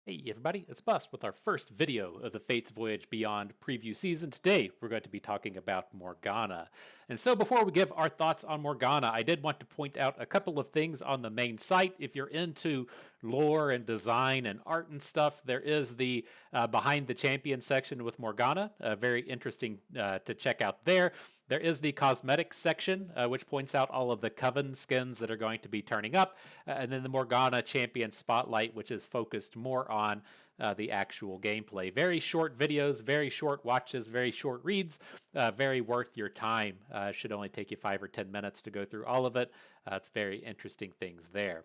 Hey everybody, it's Bust with our first video of the Fates Voyage Beyond preview season. Today we're going to be talking about Morgana. And so before we give our thoughts on Morgana, I did want to point out a couple of things on the main site. If you're into lore and design and art and stuff, there is the Behind the Champion section with Morgana. Very interesting to check out there. There is the cosmetics section, which points out all of the Coven skins that are going to be turning up, and then the Morgana Champion Spotlight, which is focused more on the actual gameplay. Very short videos, very short watches, very short reads, very worth your time. Should only take you 5 or 10 minutes to go through all of it. It's very interesting things there.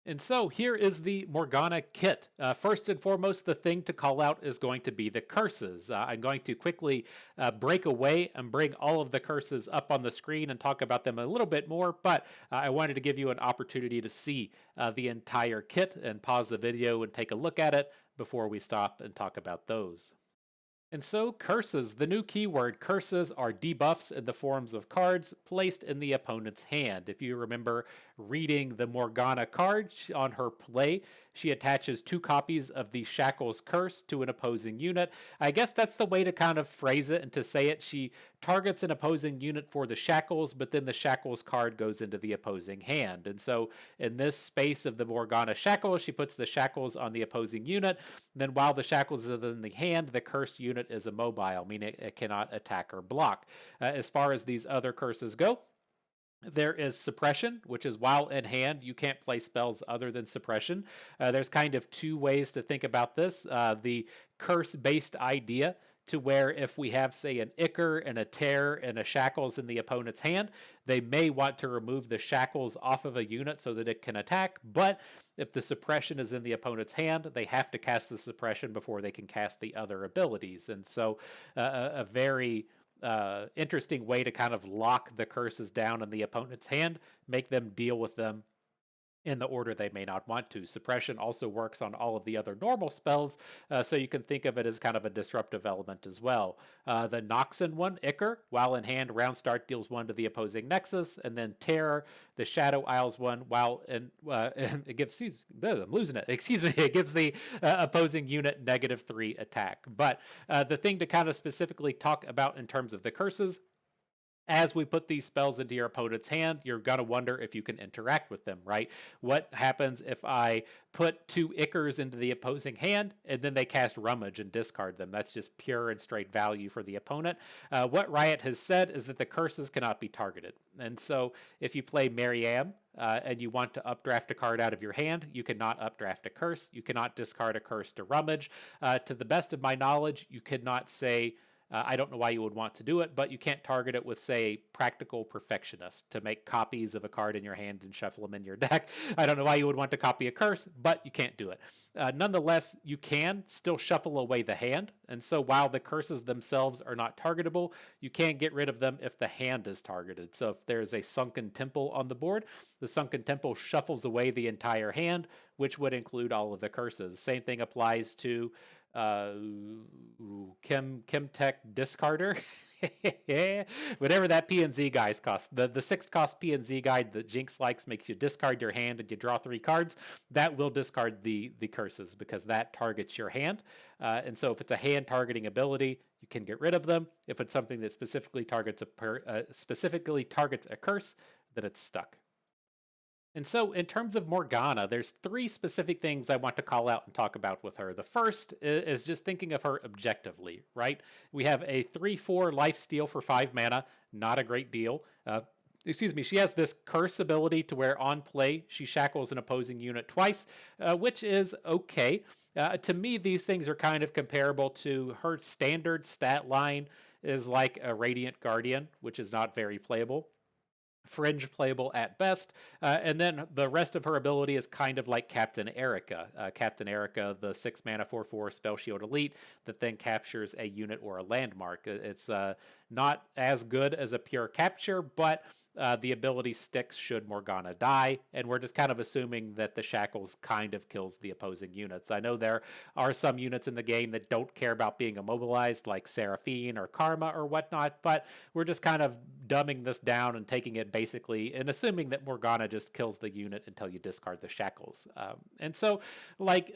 And so here is the Morgana kit. First and foremost, the thing to call out is going to be the curses. I'm going to quickly break away and bring all of the curses up on the screen and talk about them a little bit more, but I wanted to give you an opportunity to see the entire kit and pause the video and take a look at it before we stop and talk about those. And so, curses. The new keyword curses are debuffs in the forms of cards placed in the opponent's hand. If you remember reading the Morgana card on her play, she attaches 2 copies of the Shackles Curse to an opposing unit. I guess that's the way to kind of phrase it and to say it. She targets an opposing unit for the Shackles, but then the Shackles card goes into the opposing hand. And so, in this space of the Morgana Shackles, she puts the Shackles on the opposing unit. Then, while the Shackles is in the hand, the cursed unit is immobile, meaning it cannot attack or block. As far as these other curses go, there is suppression, which is while in hand, you can't play spells other than suppression. There's kind of 2 ways to think about this. The curse based idea to where if we have, say, an Ichor and a Tear and a Shackles in the opponent's hand, they may want to remove the Shackles off of a unit so that it can attack. But if the suppression is in the opponent's hand, they have to cast the suppression before they can cast the other abilities. And so a very interesting way to kind of lock the curses down in the opponent's hand, make them deal with them in the order they may not want to. Suppression also works on all of the other normal spells, so you can think of it as kind of a disruptive element as well. The Noxan one, Ichor, while in hand, round start deals 1 to the opposing Nexus, and then Terror, the Shadow Isles one, while in it gives, I'm losing it, excuse me, it gives the opposing unit -3 attack. But the thing to kind of specifically talk about in terms of the curses, as we put these spells into your opponent's hand, you're going to wonder if you can interact with them, right? What happens if I put 2 Ichors into the opposing hand and then they cast Rummage and discard them? That's just pure and straight value for the opponent. What Riot has said is that the curses cannot be targeted. And so if you play Maryam, and you want to updraft a card out of your hand, you cannot updraft a curse. You cannot discard a curse to Rummage. To the best of my knowledge, you cannot say, I don't know why you would want to do it, but you can't target it with, say, Practical Perfectionist to make copies of a card in your hand and shuffle them in your deck. I don't know why you would want to copy a curse, but you can't do it. Nonetheless, you can still shuffle away the hand, and so while the curses themselves are not targetable, you can get rid of them if the hand is targeted. So if there's a Sunken Temple on the board, the Sunken Temple shuffles away the entire hand, which would include all of the curses. Same thing applies to uh Chemtech Discarder. Whatever that PNZ guys cost. The 6 cost PNZ guide that Jinx likes makes you discard your hand and you draw 3 cards. That will discard the curses because that targets your hand. And so if it's a hand targeting ability, you can get rid of them. If it's something that specifically targets a curse, then it's stuck. And so, in terms of Morgana, there's 3 specific things I want to call out and talk about with her. The first is just thinking of her objectively, right? We have a 3/4 lifesteal for 5 mana, not a great deal. She has this curse ability to where on play she shackles an opposing unit twice, which is okay. To me, these things are kind of comparable to her standard stat line is like a Radiant Guardian, which is not very playable. Fringe playable at best, and then the rest of her ability is kind of like Captain Erica. Captain Erica, the 6 mana 4/4 spell shield elite that then captures a unit or a landmark. It's not as good as a pure capture, but the ability sticks should Morgana die, and we're just kind of assuming that the Shackles kind of kills the opposing units. I know there are some units in the game that don't care about being immobilized, like Seraphine or Karma or whatnot, but we're just kind of dumbing this down and taking it basically and assuming that Morgana just kills the unit until you discard the shackles. And so, like,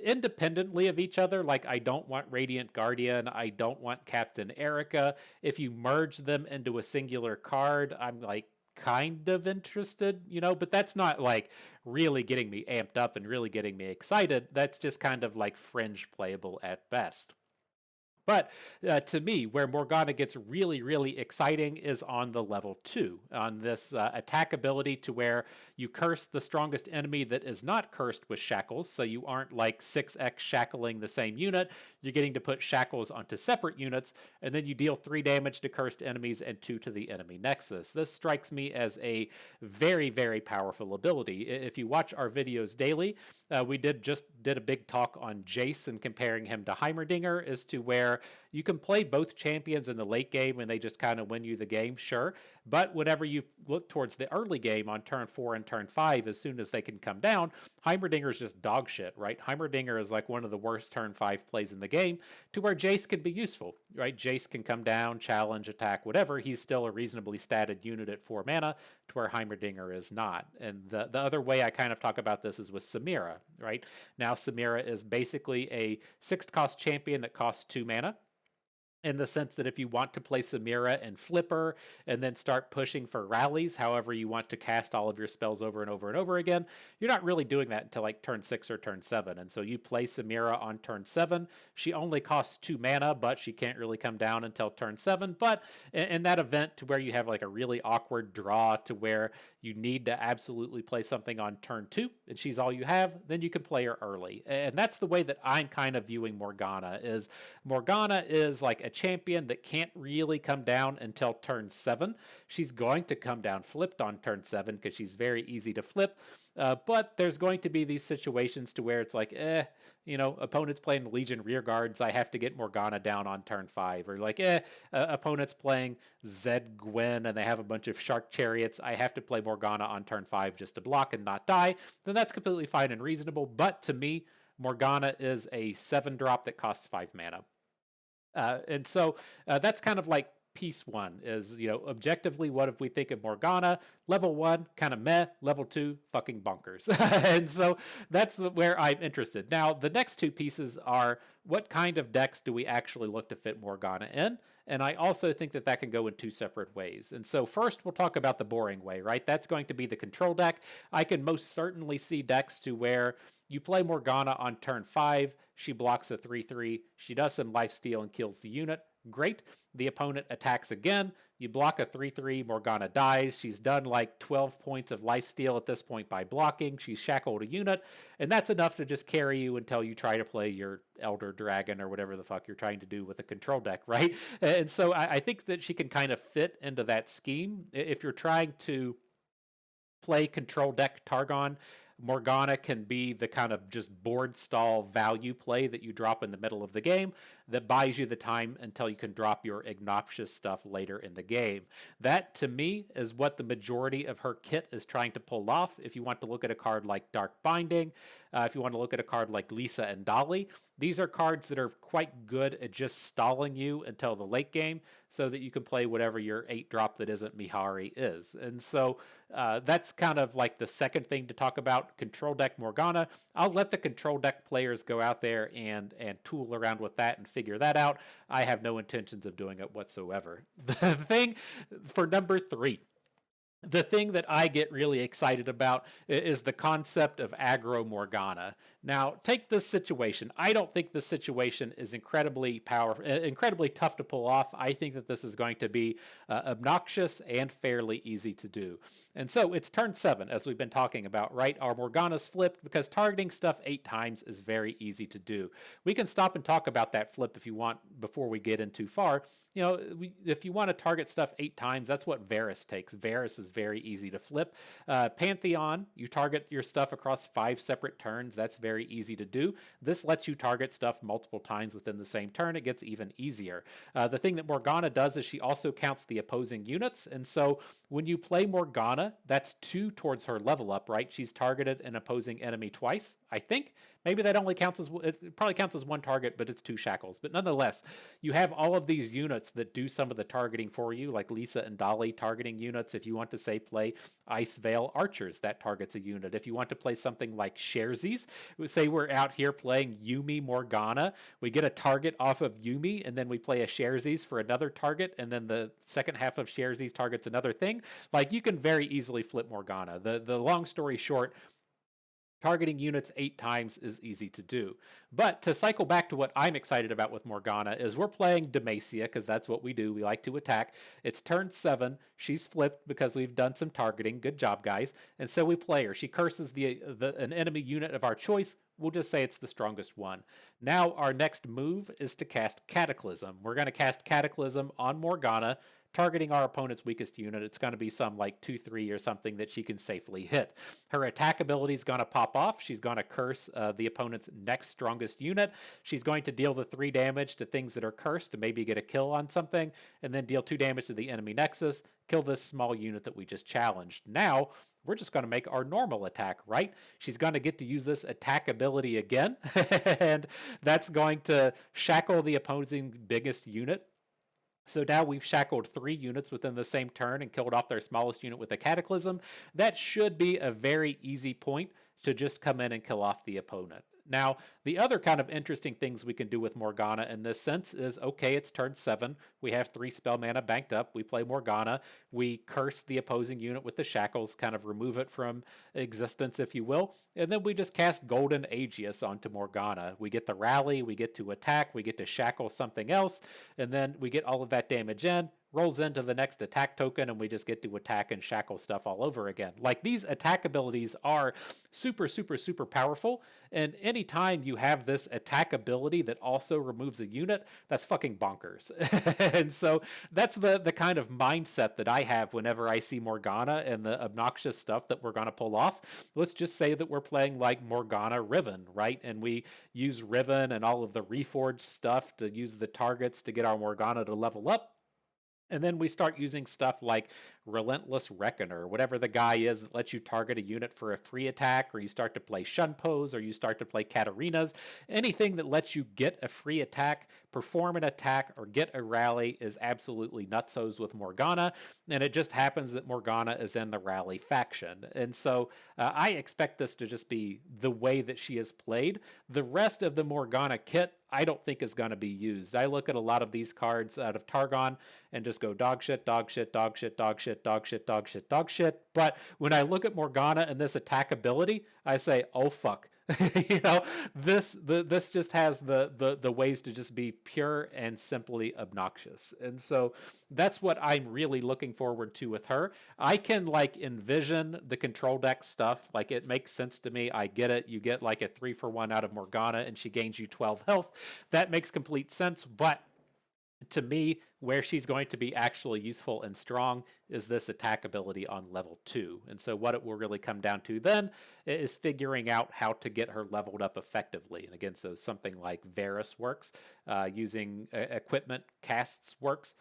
independently of each other, like, I don't want Radiant Guardian, I don't want Captain Erica. If you merge them into a singular card, I'm like kind of interested, but that's not like really getting me amped up and really getting me excited. That's just kind of like fringe playable at best. But to me, where Morgana gets really, really exciting is on the level 2, on this attack ability to where you curse the strongest enemy that is not cursed with shackles, so you aren't like 6x shackling the same unit. You're getting to put shackles onto separate units, and then you deal 3 damage to cursed enemies and 2 to the enemy nexus. This strikes me as a very, very powerful ability. If you watch our videos daily, we did a big talk on Jace and comparing him to Heimerdinger as to where you can play both champions in the late game and they just kind of win you the game, sure. But whenever you look towards the early game on turn 4 and turn 5, as soon as they can come down, Heimerdinger is just dog shit, right? Heimerdinger is like one of the worst turn 5 plays in the game, to where Jace can be useful, right? Jace can come down, challenge, attack, whatever. He's still a reasonably statted unit at 4 mana, to where Heimerdinger is not. And the other way I kind of talk about this is with Samira, right? Now Samira is basically a 6th cost champion that costs 2 mana, in the sense that if you want to play Samira and Flipper and then start pushing for rallies, however you want to cast all of your spells over and over and over again, you're not really doing that until like turn 6 or turn 7. And so you play Samira on turn 7. She only costs 2 mana, but she can't really come down until turn 7. But in that event to where you have like a really awkward draw to where you need to absolutely play something on turn 2 and she's all you have, then you can play her early. And that's the way that I'm kind of viewing Morgana is like a champion that can't really come down until turn 7. She's going to come down flipped on turn 7 because she's very easy to flip. But there's going to be these situations to where it's like, opponents playing Legion Rearguards, I have to get Morgana down on turn 5. Or like, opponents playing Zed Gwen and they have a bunch of Shark Chariots, I have to play Morgana on turn 5 just to block and not die. Then that's completely fine and reasonable. But to me, Morgana is a 7-drop that costs 5 mana. And so that's kind of like piece 1 is, objectively, what if we think of Morgana? Level 1, kind of meh. Level 2, fucking bonkers. And so that's where I'm interested. Now, the next 2 pieces are what kind of decks do we actually look to fit Morgana in? And I also think that can go in 2 separate ways. And so first we'll talk about the boring way, right? That's going to be the control deck. I can most certainly see decks to where you play Morgana on turn 5, she blocks a 3/3, she does some lifesteal and kills the unit. Great. The opponent attacks again. You block a 3/3, Morgana dies. She's done like 12 points of lifesteal at this point by blocking. She's shackled a unit, and that's enough to just carry you until you try to play your Elder Dragon or whatever the fuck you're trying to do with a control deck, right? And so I think that she can kind of fit into that scheme. If you're trying to play control deck Targon, Morgana can be the kind of just board stall value play that you drop in the middle of the game that buys you the time until you can drop your obnoxious stuff later in the game. That, to me, is what the majority of her kit is trying to pull off. If you want to look at a card like Dark Binding, if you want to look at a card like Lisa and Dolly, these are cards that are quite good at just stalling you until the late game so that you can play whatever your 8-drop that isn't Mihari is. And so that's kind of like the second thing to talk about, control deck Morgana. I'll let the control deck players go out there and tool around with that and figure that out. I have no intentions of doing it whatsoever. The thing for number 3, the thing that I get really excited about is the concept of Aggro Morgana. Now, take this situation. I don't think this situation is incredibly tough to pull off. I think that this is going to be obnoxious and fairly easy to do. And so it's turn 7, as we've been talking about, right? Our Morgana's flipped because targeting stuff 8 times is very easy to do. We can stop and talk about that flip if you want before we get in too far. If you want to target stuff 8 times, that's what Varus takes. Varus is very easy to flip. Pantheon, you target your stuff across 5 separate turns. That's very easy to do. This lets you target stuff multiple times within the same turn. It gets even easier. The thing that Morgana does is she also counts the opposing units, and so when you play Morgana, that's 2 towards her level up, right? She's targeted an opposing enemy twice, I think. Maybe that only counts as, it probably counts as 1 target, but it's 2 shackles. But nonetheless, you have all of these units that do some of the targeting for you, like Lisa and Dolly targeting units. If you want to, say, play Ice Veil Archers, that targets a unit. If you want to play something like Sharesies, say we're out here playing Yuumi Morgana, we get a target off of Yuumi, and then we play a Sharesies for another target, and then the second half of Sharesies targets another thing. Like, you can very easily flip Morgana. The long story short, targeting units 8 times is easy to do. But to cycle back to what I'm excited about with Morgana is we're playing Demacia, because that's what we do. We like to attack. It's turn 7. She's flipped because we've done some targeting. Good job, guys. And so we play her. She curses an enemy unit of our choice. We'll just say it's the strongest one. Now our next move is to cast Cataclysm. We're going to cast Cataclysm on Morgana, targeting our opponent's weakest unit. It's going to be some like 2-3 or something that she can safely hit. Her attack ability is going to pop off. She's going to curse the opponent's next strongest unit. She's going to deal the 3 damage to things that are cursed to maybe get a kill on something, and then deal 2 damage to the enemy nexus, kill this small unit that we just challenged. Now, we're just going to make our normal attack, right? She's going to get to use this attack ability again, and that's going to shackle the opposing biggest unit. So now we've shackled 3 units within the same turn and killed off their smallest unit with a Cataclysm. That should be a very easy point to just come in and kill off the opponent. Now, the other kind of interesting things we can do with Morgana in this sense is, okay, it's turn 7. We have 3 spell mana banked up. We play Morgana. We curse the opposing unit with the shackles, kind of remove it from existence, if you will. And then we just cast Golden Aegis onto Morgana. We get the rally, we get to attack, we get to shackle something else, and then we get all of that damage in, rolls into the next attack token, and we just get to attack and shackle stuff all over again. Like, these attack abilities are super, super, super powerful, and anytime you have this attack ability that also removes a unit, that's fucking bonkers. And so that's the kind of mindset that I have whenever I see Morgana and the obnoxious stuff that we're going to pull off. Let's just say that we're playing like Morgana Riven, right? And we use Riven and all of the Reforged stuff to use the targets to get our Morgana to level up. And then we start using stuff like Relentless Reckoner, whatever the guy is that lets you target a unit for a free attack, or you start to play Shun Pose, or you start to play Katarinas. Anything that lets you get a free attack, perform an attack, or get a rally is absolutely nutsos with Morgana. And it just happens that Morgana is in the rally faction. And so I expect this to just be the way that she is played. The rest of the Morgana kit, I don't think is going to be used. I look at a lot of these cards out of Targon and just go dog shit, dog shit, dog shit, dog shit, dog shit, dog shit, dog shit. But when I look at Morgana and this attack ability, I say, oh fuck. This just has the ways to just be pure and simply obnoxious. And so that's what I'm really looking forward to with her. I can like envision the control deck stuff. Like, it makes sense to me. I get it. You get like a 3-for-1 out of Morgana and she gains you 12 health. That makes complete sense. But to me, where she's going to be actually useful and strong is this attack ability on level 2. And so what it will really come down to then is figuring out how to get her leveled up effectively. And again, so something like Varus works, using equipment casts works,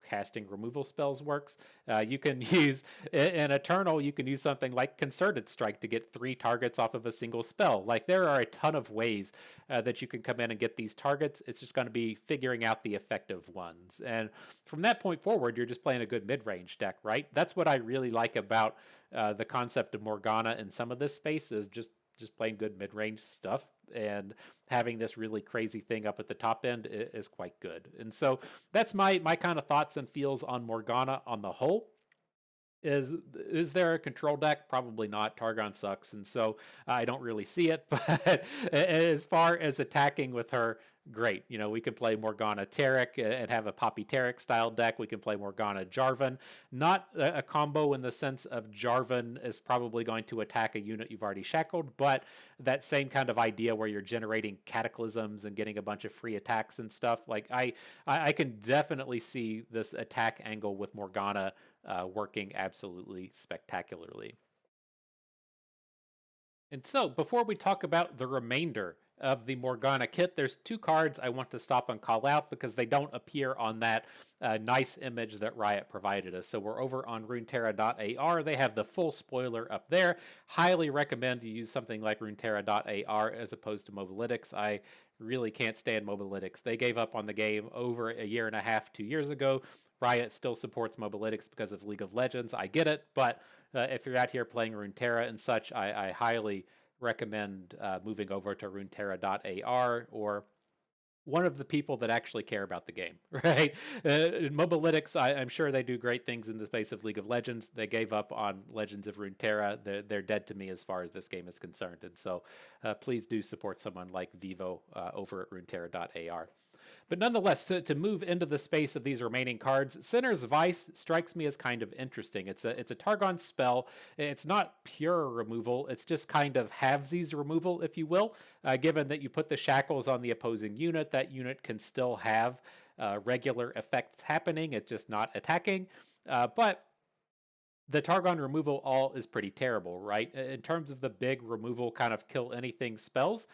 casting removal spells works. You can use, in Eternal, you can use something like Concerted Strike to get 3 targets off of a single spell. Like, there are a ton of ways that you can come in and get these targets. It's just going to be figuring out the effective ones. And from that point forward, you're just playing a good mid-range deck, right? That's what I really like about the concept of Morgana in some of this space, is just playing good mid-range stuff, and having this really crazy thing up at the top end is quite good. And so that's my kind of thoughts and feels on Morgana on the whole. Is there a control deck? Probably not. Targon sucks, and so I don't really see it. But as far as attacking with her, great. We can play Morgana Taric and have a Poppy Taric style deck. We can play Morgana Jarvan. Not a combo in the sense of Jarvan is probably going to attack a unit you've already shackled, but that same kind of idea where you're generating cataclysms and getting a bunch of free attacks and stuff. Like, I can definitely see this attack angle with Morgana working absolutely spectacularly. And so, before we talk about the remainder of the Morgana kit, there's two cards I want to stop and call out because they don't appear on that nice image that Riot provided us. So we're over on Runeterra.ar. They have the full spoiler up there. Highly recommend you use something like Runeterra.ar as opposed to Mobalytics. I really can't stand Mobalytics. They gave up on the game over a year and a half, 2 years ago. Riot still supports Mobalytics because of League of Legends. I get it, but if you're out here playing Runeterra and such, I highly recommend moving over to Runeterra.ar or one of the people that actually care about the game, right? Mobalytics, I'm sure they do great things in the space of League of Legends. They gave up on Legends of Runeterra. They're dead to me as far as this game is concerned. And so please do support someone like Vivo over at Runeterra.ar. But nonetheless, to move into the space of these remaining cards, Sinner's Vice strikes me as kind of interesting. It's a Targon spell. It's not pure removal. It's just kind of halvesies removal, if you will. Given that you put the shackles on the opposing unit, that unit can still have regular effects happening. It's just not attacking. But the Targon removal all is pretty terrible, right? In terms of the big removal kind of kill anything spells,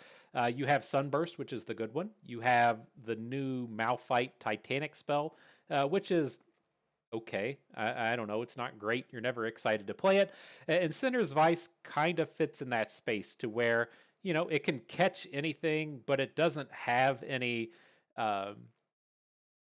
you have Sunburst, which is the good one. You have the new Malphite Titanic spell, which is okay. I don't know. It's not great. You're never excited to play it. And Sinner's Vice kind of fits in that space to where, it can catch anything, but it doesn't have any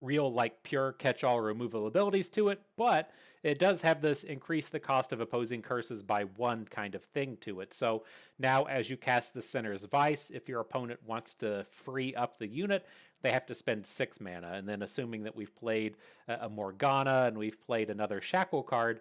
real like pure catch-all removal abilities to it, but it does have this increase the cost of opposing curses by 1 kind of thing to it. So now as you cast the Sinner's Vice, if your opponent wants to free up the unit, they have to spend 6 mana. And then assuming that we've played a Morgana and we've played another Shackle card,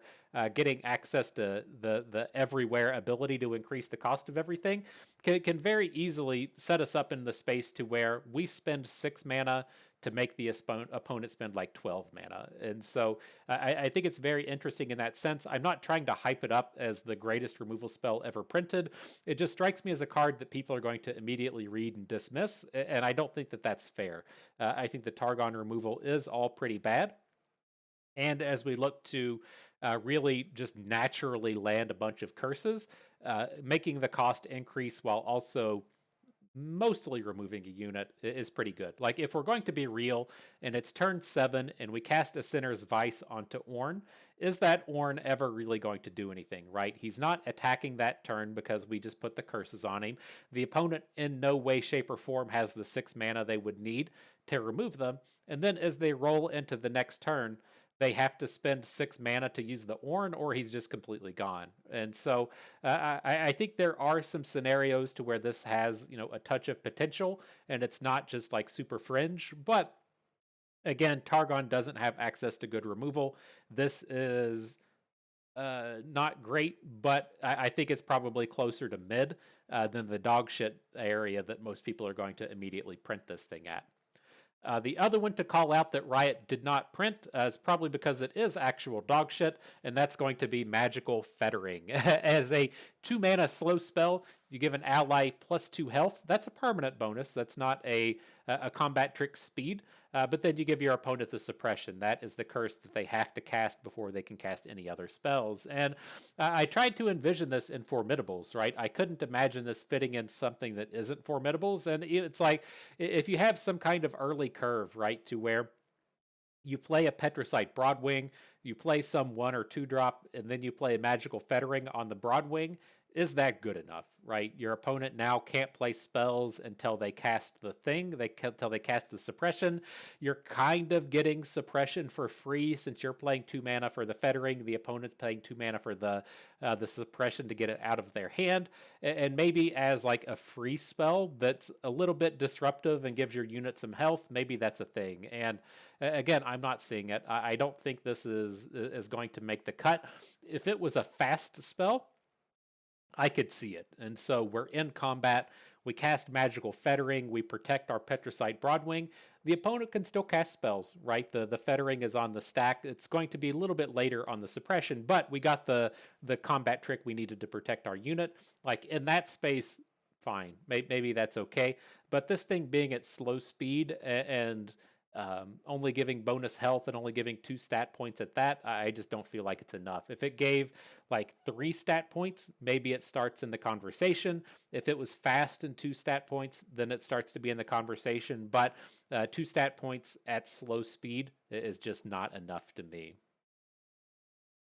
getting access to the everywhere ability to increase the cost of everything can very easily set us up in the space to where we spend 6 mana to make the opponent spend like 12 mana. And so I think it's very interesting in that sense. I'm not trying to hype it up as the greatest removal spell ever printed. It just strikes me as a card that people are going to immediately read and dismiss, and I don't think that that's fair. I think the Targon removal is all pretty bad. And as we look to really just naturally land a bunch of curses, making the cost increase while also mostly removing a unit is pretty good. Like if we're going to be real and it's turn 7 and we cast a Sinner's Vice onto Ornn, is that Ornn ever really going to do anything, right? He's not attacking that turn because we just put the curses on him. The opponent in no way, shape, or form has the 6 mana they would need to remove them. And then as they roll into the next turn, they have to spend 6 mana to use the Ornn, or he's just completely gone. And so I think there are some scenarios to where this has, a touch of potential, and it's not just like super fringe. But again, Targon doesn't have access to good removal. This is not great, but I think it's probably closer to mid than the dog shit area that most people are going to immediately print this thing at. The other one to call out that Riot did not print is probably because it is actual dog shit, and that's going to be Magical Fettering. As a 2 mana slow spell, you give an ally +2 health. That's a permanent bonus. That's not a combat trick speed. But then you give your opponent the suppression. That is the curse that they have to cast before they can cast any other spells. And I tried to envision this in Formidables, right? I couldn't imagine this fitting in something that isn't Formidables. And it's like, if you have some kind of early curve, right, to where you play a Petricite Broadwing, you play some 1 or 2 drop, and then you play a Magical Fettering on the Broadwing, is that good enough, right? Your opponent now can't play spells until they cast the thing, until they cast the suppression. You're kind of getting suppression for free since you're playing 2 mana for the Fettering. The opponent's paying 2 mana for the suppression to get it out of their hand. And maybe as like a free spell that's a little bit disruptive and gives your unit some health, maybe that's a thing. And again, I'm not seeing it. I don't think this is going to make the cut. If it was a fast spell, I could see it. And so we're in combat. We cast Magical Fettering. We protect our Petricite Broadwing. The opponent can still cast spells, right? The Fettering is on the stack. It's going to be a little bit later on the suppression, but we got the combat trick we needed to protect our unit. Like in that space, fine. Maybe that's okay. But this thing being at slow speed and only giving bonus health and only giving 2 stat points at that, I just don't feel like it's enough. If it gave like 3 stat points, maybe it starts in the conversation. If it was fast and 2 stat points, then it starts to be in the conversation. But 2 stat points at slow speed is just not enough to me.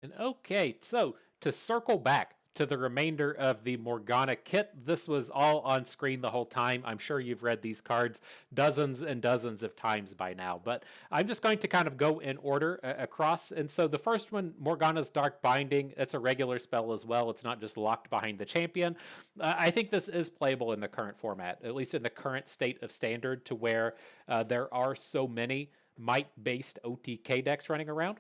And okay, so to circle back to the remainder of the Morgana kit, this was all on screen the whole time. I'm sure you've read these cards dozens and dozens of times by now, but I'm just going to kind of go in order across. And so the first one, Morgana's Dark Binding, it's a regular spell as well. It's not just locked behind the champion. I think this is playable in the current format, at least in the current state of Standard, to where there are so many might-based OTK decks running around.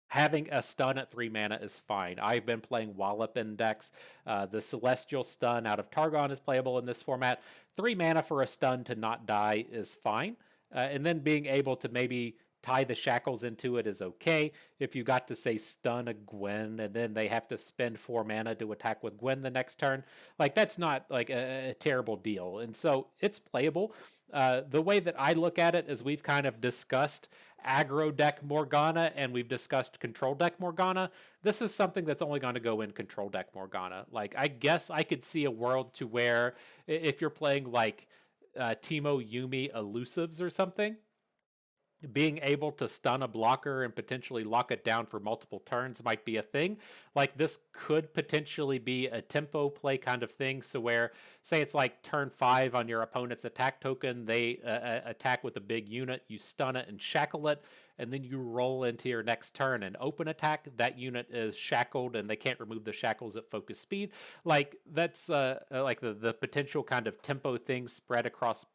Having a stun at 3 mana is fine. I've been playing Wallop in decks. The Celestial Stun out of Targon is playable in this format. 3 mana for a stun to not die is fine. And then being able to maybe tie the shackles into it is okay. If you got to, say, stun a Gwen and then they have to spend 4 mana to attack with Gwen the next turn, like that's not like a terrible deal. And so it's playable. The way that I look at it is we've kind of discussed aggro deck Morgana and we've discussed control deck Morgana. This is something that's only going to go in control deck Morgana. Like, I guess I could see a world to where if you're playing like Teemo Yumi elusives or something, being able to stun a blocker and potentially lock it down for multiple turns might be a thing. Like, this could potentially be a tempo play kind of thing. So where, say it's like turn 5 on your opponent's attack token, they attack with a big unit, you stun it and shackle it, and then you roll into your next turn and open attack. That unit is shackled and they can't remove the shackles at focus speed. Like, that's like the potential kind of tempo thing spread across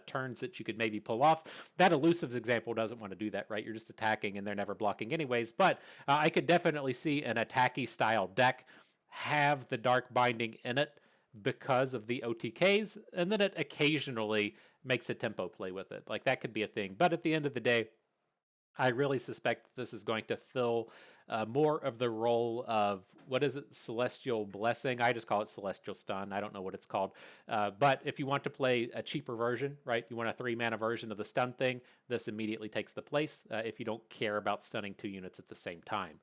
turns that you could maybe pull off. That elusives example doesn't want to do that, right? You're just attacking and they're never blocking anyways. But I could definitely see an attacky style deck have the Dark Binding in it because of the OTKs, and then it occasionally makes a tempo play with it. Like, that could be a thing. But at the end of the day, I really suspect this is going to fill more of the role of, what is it, Celestial Blessing? I just call it Celestial Stun. I don't know what it's called. But if you want to play a cheaper version, right, you want a 3 mana version of the stun thing, this immediately takes the place if you don't care about stunning 2 units at the same time.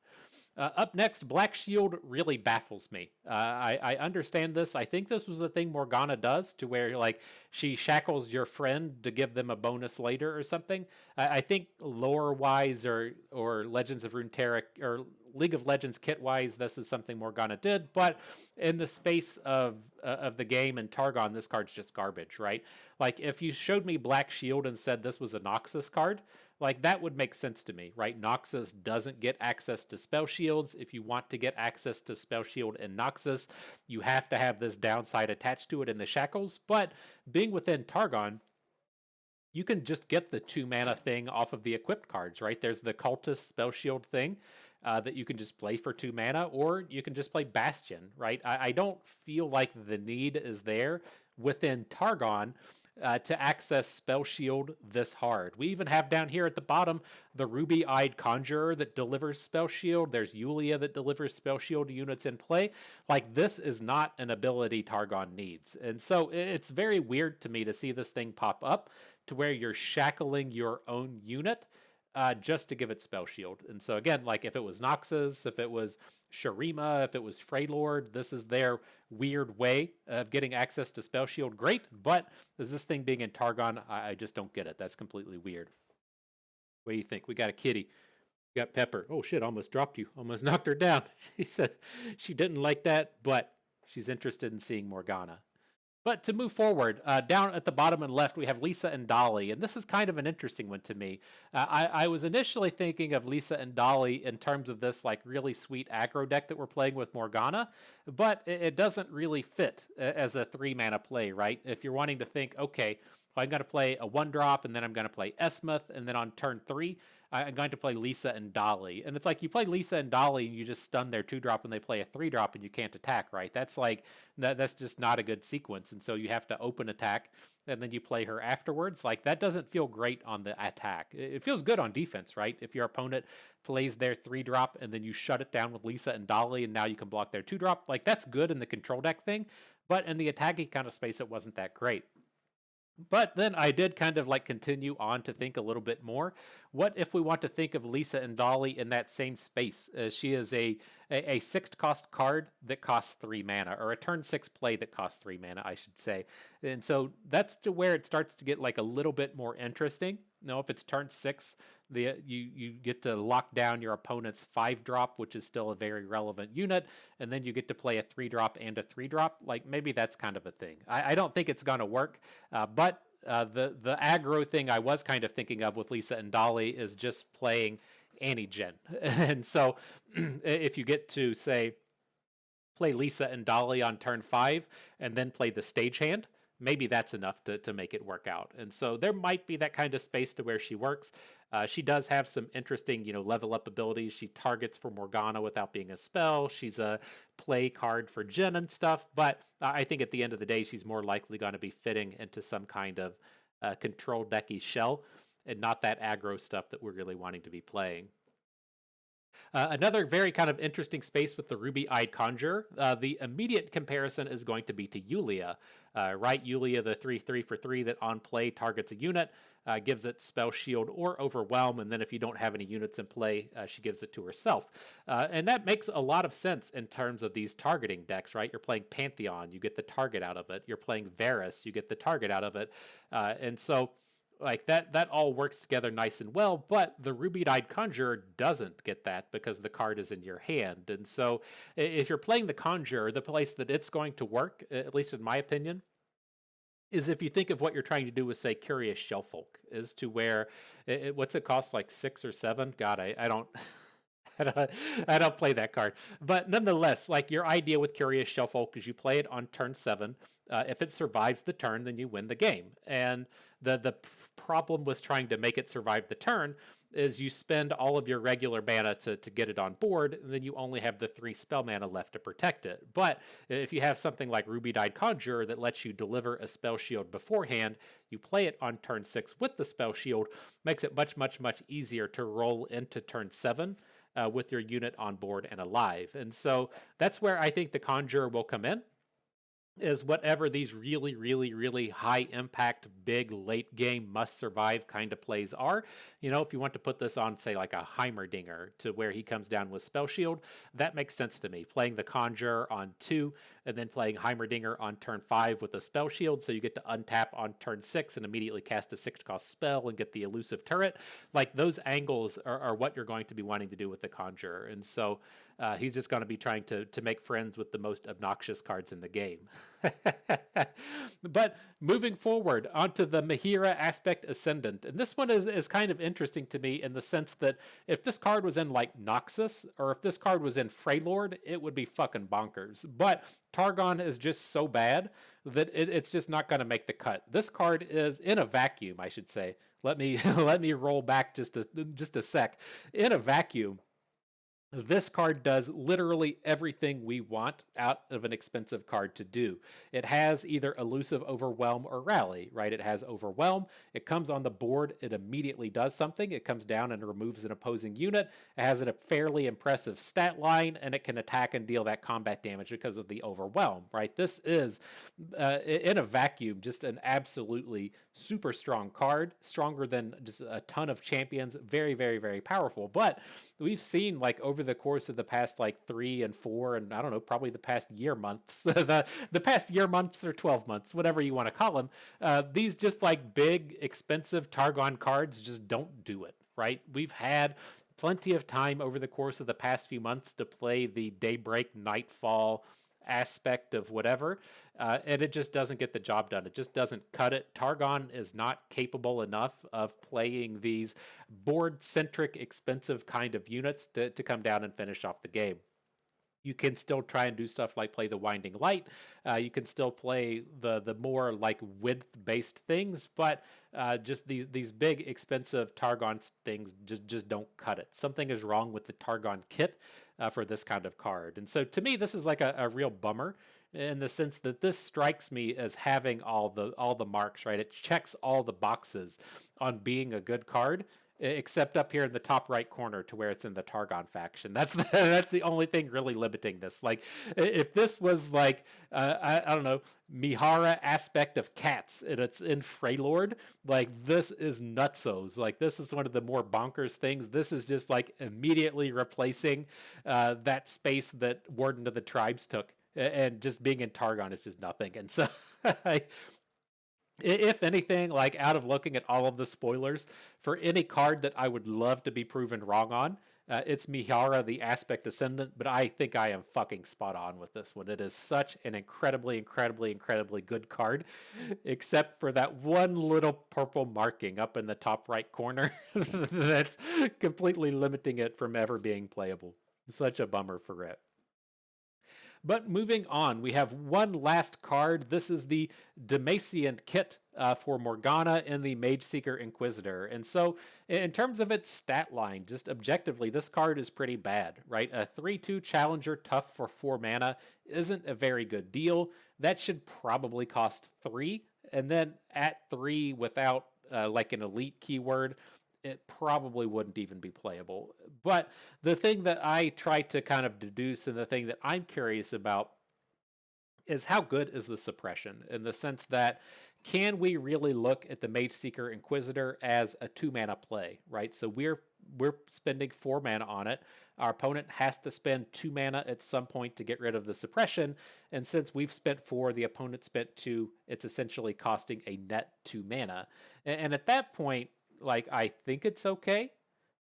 Up next, Black Shield really baffles me. I understand this. I think this was a thing Morgana does, to where like she shackles your friend to give them a bonus later or something. I think lore-wise or Legends of Runeterra or League of Legends kit-wise, this is something Morgana did. But in the space of the game and Targon, this card's just garbage, right? Like, if you showed me Black Shield and said this was a Noxus card, like, that would make sense to me, right? Noxus doesn't get access to spell shields. If you want to get access to spell shield in Noxus, you have to have this downside attached to it in the shackles. But being within Targon, you can just get the 2 mana thing off of the equipped cards, right? There's the Cultist spell shield thing that you can just play for 2 mana, or you can just play Bastion, right? I don't feel like the need is there within Targon to access Spell Shield this hard. We even have down here at the bottom the Ruby-Eyed Conjurer that delivers Spell Shield. There's Yulia that delivers Spell Shield to units in play. Like, this is not an ability Targon needs. And so it's very weird to me to see this thing pop up to where you're shackling your own unit just to give it Spell Shield. And so again, like, if it was Noxus, if it was Shurima, if it was Freylord, this is their weird way of getting access to Spell Shield. Great, but is this thing being in Targon? I just don't get it. That's completely weird. What do you think? We got a kitty. We got Pepper. Oh shit, almost dropped you. Almost knocked her down. She says she didn't like that, but she's interested in seeing Morgana. But to move forward, down at the bottom and left, we have Lisa and Dolly, and this is kind of an interesting one to me. I was initially thinking of Lisa and Dolly in terms of this like really sweet aggro deck that we're playing with Morgana, but it doesn't really fit as a 3 mana play, right? If you're wanting to think, okay, well, I'm going to play a 1-drop, and then I'm going to play Esmuth, and then on turn 3, I'm going to play Lisa and Dolly. And it's like, you play Lisa and Dolly and you just stun their 2-drop when they play a 3-drop and you can't attack, right? That's like, that's just not a good sequence. And so you have to open attack and then you play her afterwards. Like, that doesn't feel great on the attack. It feels good on defense, right? If your opponent plays their 3-drop and then you shut it down with Lisa and Dolly and now you can block their 2-drop, like, that's good in the control deck thing. But in the attacking kind of space, it wasn't that great. But then I did kind of like continue on to think a little bit more. What if we want to think of Lisa and Dolly in that same space? She is a sixth cost card that costs 3 mana, or a turn six play that costs 3 mana, I should say. And so that's to where it starts to get like a little bit more interesting. Now, if it's turn six, you get to lock down your opponent's 5-drop, which is still a very relevant unit, and then you get to play a 3-drop and a 3-drop. Like maybe that's kind of a thing. I don't think it's gonna work, but the aggro thing I was kind of thinking of with Lisa and Dolly is just playing Anti-Gen. And so if you get to, say, play Lisa and Dolly on turn 5 and then play the stagehand, maybe that's enough to make it work out. And so there might be that kind of space to where she works. She does have some interesting, level up abilities. She targets for Morgana without being a spell. She's a play card for Jin and stuff. But I think at the end of the day, she's more likely going to be fitting into some kind of control decky shell and not that aggro stuff that we're really wanting to be playing. Another very kind of interesting space with the Ruby-Eyed Conjurer. The immediate comparison is going to be to Yulia. Right, Yulia, the 3/3 for 3 that on play targets a unit, gives it Spell Shield or Overwhelm, and then if you don't have any units in play, she gives it to herself. And that makes a lot of sense in terms of these targeting decks, right? You're playing Pantheon, you get the target out of it. You're playing Varus, you get the target out of it. And so like that all works together nice and well, but the Ruby-Eyed Conjurer doesn't get that because the card is in your hand. And so if you're playing the Conjurer, the place that it's going to work, at least in my opinion, is if you think of what you're trying to do with, say, Curious Shellfolk, is to where what's it cost, like 6 or 7? God, I don't I don't play that card. But nonetheless, like your idea with Curious Shellfolk is you play it on turn 7. If it survives the turn, then you win the game. And the problem with trying to make it survive the turn is you spend all of your regular mana to get it on board, and then you only have the 3 spell mana left to protect it. But if you have something like Ruby-Dyed Conjurer that lets you deliver a spell shield beforehand, you play it on turn 6 with the spell shield, makes it much, much, much easier to roll into turn 7 with your unit on board and alive. And so that's where I think the Conjurer will come in, is whatever these really, really, really high impact, big late game must survive kind of plays are. If you want to put this on, say, like a Heimerdinger to where he comes down with Spell Shield, that makes sense to me. Playing the Conjurer on 2 and then playing Heimerdinger on turn 5 with a Spell Shield, so you get to untap on turn 6 and immediately cast a 6-cost spell and get the elusive turret. Like, those angles are what you're going to be wanting to do with the Conjurer. And so he's just going to be trying to make friends with the most obnoxious cards in the game. But moving forward onto the Mahira Aspect Ascendant, and this one is kind of interesting to me in the sense that if this card was in like Noxus, or if this card was in Freylord, it would be fucking bonkers. But Targon is just so bad that it's just not going to make the cut. This card is in a vacuum, I should say. Let me let me roll back just a sec. In a vacuum, this card does literally everything we want out of an expensive card to do. It has either Elusive, Overwhelm, or Rally, right? It has Overwhelm. It comes on the board. It immediately does something. It comes down and removes an opposing unit. It has a fairly impressive stat line, and it can attack and deal that combat damage because of the Overwhelm, right? This is, in a vacuum, just an absolutely super strong card, stronger than just a ton of champions. Very, very, very powerful. But we've seen, like, over the course of the past like 3 and 4 and I don't know, probably the past year months, the past year months or 12 months, whatever you want to call them, these just like big expensive Targon cards just don't do it, right? We've had plenty of time over the course of the past few months to play the Daybreak Nightfall aspect of whatever, and it just doesn't get the job done. It just doesn't cut it. Targon is not capable enough of playing these board-centric, expensive kind of units to come down and finish off the game. You can still try and do stuff like play the Winding Light. You can still play the more like width-based things, but just these big, expensive Targon things just don't cut it. Something is wrong with the Targon kit for this kind of card. And so to me, this is like a real bummer in the sense that this strikes me as having all the marks, right? It checks all the boxes on being a good card, except up here in the top right corner to where it's in the Targon faction. That's that's the only thing really limiting this. Like, if this was like, I don't know, Mihara aspect of cats and it's in Freylord, like, this is nutsos. Like, this is one of the more bonkers things. This is just like immediately replacing that space that Warden of the Tribes took. And just being in Targon is just nothing. And so if anything, like, out of looking at all of the spoilers, for any card that I would love to be proven wrong on, it's Mihara, the Aspect Ascendant, but I think I am fucking spot on with this one. It is such an incredibly, incredibly, incredibly good card, except for that one little purple marking up in the top right corner that's completely limiting it from ever being playable. Such a bummer for it. But moving on, we have one last card. This is the Demacian kit for Morgana and the Mageseeker Inquisitor. And so, in terms of its stat line, just objectively, this card is pretty bad, right? A 3-2 Challenger tough for 4 mana isn't a very good deal. That should probably cost 3. And then at 3 without like an elite keyword, it probably wouldn't even be playable. But the thing that I try to kind of deduce and the thing that I'm curious about is how good is the suppression, in the sense that can we really look at the Mageseeker Inquisitor as a 2-mana play, right? So we're spending 4 mana on it. Our opponent has to spend 2 mana at some point to get rid of the suppression, and since we've spent 4, the opponent spent 2, it's essentially costing a net 2 mana. And at that point, like, I think it's okay,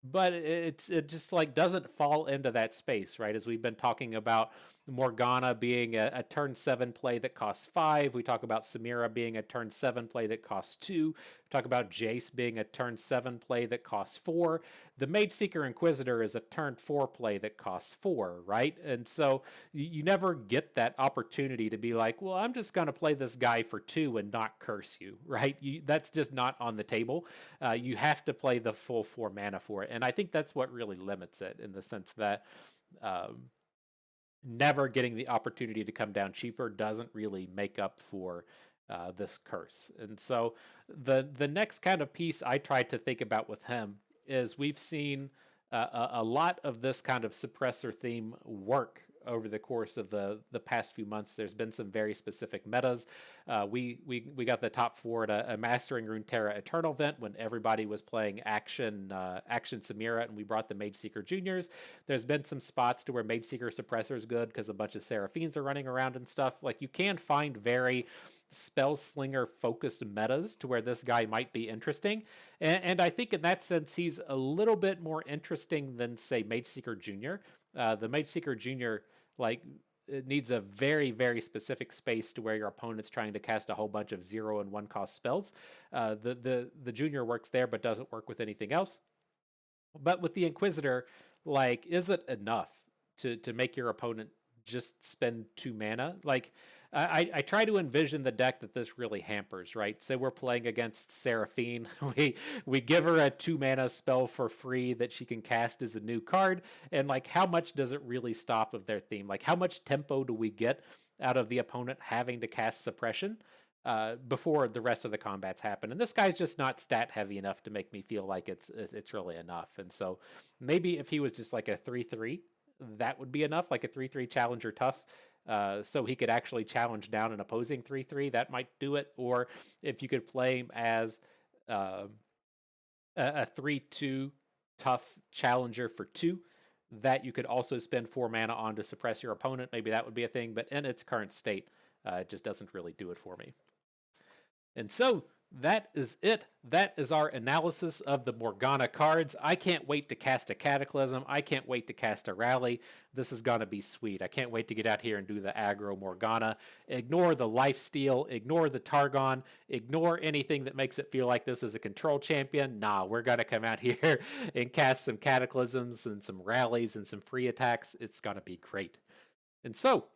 but it just like doesn't fall into that space, right? As we've been talking about Morgana being a turn 7 play that costs 5. We talk about Samira being a turn 7 play that costs 2. We talk about Jace being a turn 7 play that costs 4. The Mageseeker Inquisitor is a turn 4 play that costs 4, right? And so you never get that opportunity to be like, well, I'm just going to play this guy for 2 and not curse you, right? That's just not on the table. You have to play the full 4 mana for it. And I think that's what really limits it, in the sense that never getting the opportunity to come down cheaper doesn't really make up for this curse. And so the next kind of piece I tried to think about with him is we've seen a lot of this kind of suppressor theme work over the course of the past few months. There's been some very specific metas. We got the top 4 at a Mastering Runeterra Eternal event when everybody was playing Action Samira, and we brought the Mageseeker Juniors. There's been some spots to where Mageseeker Suppressor is good because a bunch of Seraphines are running around and stuff. Like, you can find very Spellslinger focused metas to where this guy might be interesting. And I think in that sense, he's a little bit more interesting than, say, Mageseeker Junior. The Mageseeker Junior, like, it needs a very, very specific space to where your opponent's trying to cast a whole bunch of 0 and 1 cost spells. The Junior works there, but doesn't work with anything else. But with the Inquisitor, like, is it enough to make your opponent just spend 2 mana? Like, I try to envision the deck that this really hampers, right? Say we're playing against Seraphine. We give her a 2 mana spell for free that she can cast as a new card. And, like, how much does it really stop of their theme? Like, how much tempo do we get out of the opponent having to cast suppression before the rest of the combats happen? And this guy's just not stat heavy enough to make me feel like it's really enough. And so maybe if he was just like a 3-3, that would be enough, like a 3-3 Challenger tough. So he could actually challenge down an opposing 3-3, that might do it. Or if you could play him as a 3-2 tough Challenger for 2, that you could also spend 4 mana on to suppress your opponent, maybe that would be a thing. But in its current state, it just doesn't really do it for me. And so that is it. That is our analysis of the Morgana cards. I can't wait to cast a Cataclysm. I can't wait to cast a Rally. This is going to be sweet. I can't wait to get out here and do the Aggro Morgana. Ignore the lifesteal. Ignore the Targon. Ignore anything that makes it feel like this is a control champion. Nah, we're going to come out here and cast some Cataclysms and some Rallies and some free attacks. It's going to be great. And so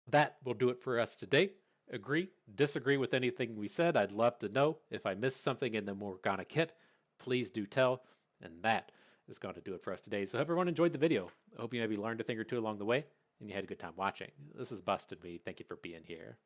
that will do it for us today. Agree, disagree with anything we said, I'd love to know. If I missed something in the Morgana kit, please do tell. And that is going to do it for us today. So I hope everyone enjoyed the video. I hope you maybe learned a thing or two along the way, and you had a good time watching. This is Busted Me. Thank you for being here.